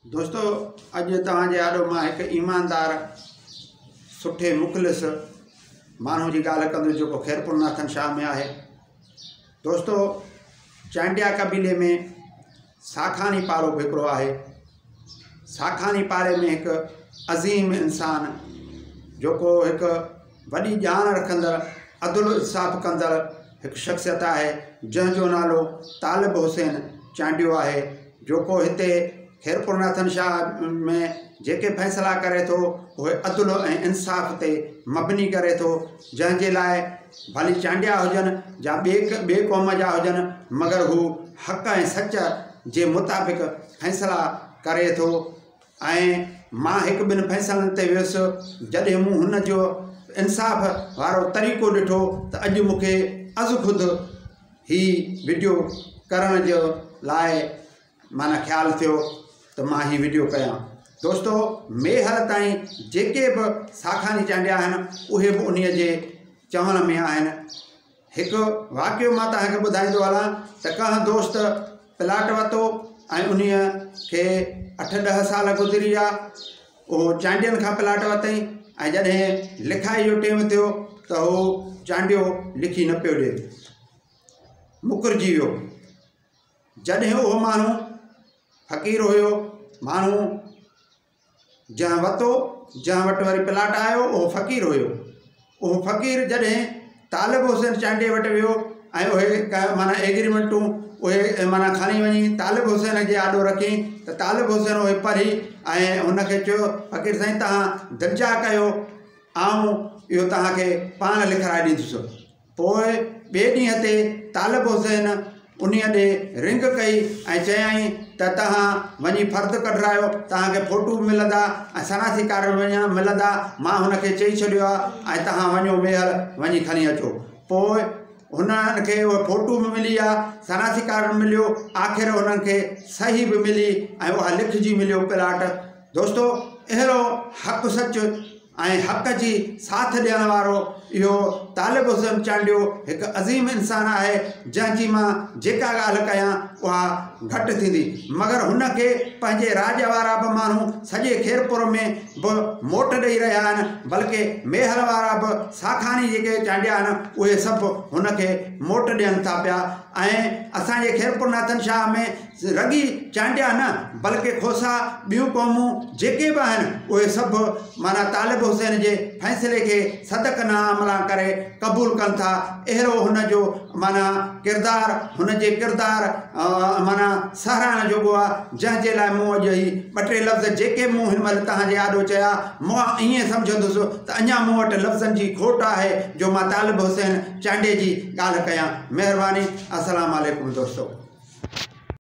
दोस्तों अज तव्हांजे आॾो मां एक ईमानदार सुठे मुखलिस मानू की गाल कंदुसि जो खैरपुर नाथन शाह में है। दोस्तों चांडिया कबीले में साखानी पारो भी हिकिड़ो है। साखानी पारे में एक अज़ीम इंसान जो एक वही जान रखंदड़ अदल इंसाफ़ कंदड़ एक शख्सियत है जंहिंजो नालो तालिब हुसैन चांडियो है। जो हिते खैरपुर नाथन शाह में जेके फैसला करे तो वह अदल और इंसाफ़ ते मबनी करे तो, जंहिंजे लाइ भली चांडिया हुजन या बे कौम जा हुजन, मगर हू हक़ और सच जे मुताबिक फैसला करे तो। मां एक बिन फैसलन ते वियुसि जॾहिं मूं हुन जो इंसाफ़ वारो तरीक़ो ॾिठो त अॼु मूंखे अज़ खुद ही वीडियो करण जो लाइ माना ख्याल थियो तो मां ही वीडियो कयां। दोस्तों मेहर ताईं जेके भी साखानी चांडिया आहिनि उहे भी उन जे चवण में आहिनि। एक वाक़ियो मां तव्हांखे ॿुधाईंदो हलां त कंहिं दोस्त प्लाट वरितो ऐं उन खे 8-10 साल गुज़री विया। उहो चांडियनि खां प्लाट वरितई ऐं जॾहिं लिखाई जो टाइम थियो त उहो चांडियो लिखी न पियो ॾिए, मुकरजी वियो। जॾहिं उहो माण्हू फ़क़ीर हुयो, माण्हू जहाँ वरितो जहाँ वटि वरी प्लाट आयो उहो फ़क़ीर हुयो। उहो फ़क़ीर जॾहिं तालिब हुसैन चांडिए वटि वियो ऐं उहे माना एग्रीमेंटूं उहे माना खणी वञी तालिब हुसैन जे आॾो रखी त तालिब हुसैन उहे पढ़ी ऐं हुनखे चयो फ़क़ीर साईं तव्हां दिलजा कयो, आऊं इहो तव्हांखे पाण लिखाए ॾींदुसि। पोइ ॿिए ॾींहं ते तालिब हुसैन उन ॾे रिंग कई ऐं चयाईं त तव्हां वञी फ़र्द कढरायो, तव्हांखे फ़ोटू मिलंदा ऐं सनासी कार्ड मिलंदा। मां हुनखे चई छॾियो आहे ऐं तव्हां वञो ॿीहर वञी खणी अचो। पोइ हुनखे उहा फ़ोटू बि मिली आहे, सनासी कार्ड मिलियो, आख़िर हुननि खे सही भी मिली ऐं उहा लिखिजी मिलियो प्लाट। दोस्तों अहिड़ो हक़ सच ऐं हक़ जी साथ ॾियण वारो इहो तालिब हुसैन चांडियो एक अज़ीम इंसान है, जंहिंजी मां जेका ॻाल्हि कयां उहा घटि थींदी। मगर हुनखे पंहिंजे राज वारा भी माण्हू सॼे खैरपुर में भी मोट ॾेई रहिया आहिनि, बल्कि मेहर वारा भी साखानी जेके चांडिया आहिनि उहे सभु हुनखे मोट ॾियनि था पिया। ऐं असांजे खैरपुर नाथन शाह में रगी चांडिया न बल्कि खोसा ॿियूं क़ौमूं जेके भी आहिनि उहे सभु माना तालिब हुसैन जे फ़ैसिले खे सदकनामला करे क़बूल कनि था। अहिड़ो हुनजो माना किरदार, हुनजे किरदार माना सराहण जोॻो आहे, जंहिंजे लाइ मूं अॼु ही 2-3 लफ़्ज़ जेके मूं हिन महिल तव्हांजे आॾो चया मां ईअं सम्झंदुसि त अञा मूं वटि लफ़्ज़नि जी खोट आहे जो मां तालिब हुसैन चांडिए जी ॻाल्हि कयां। महिरबानी। अस्सलाम वालेकुम दोस्तों।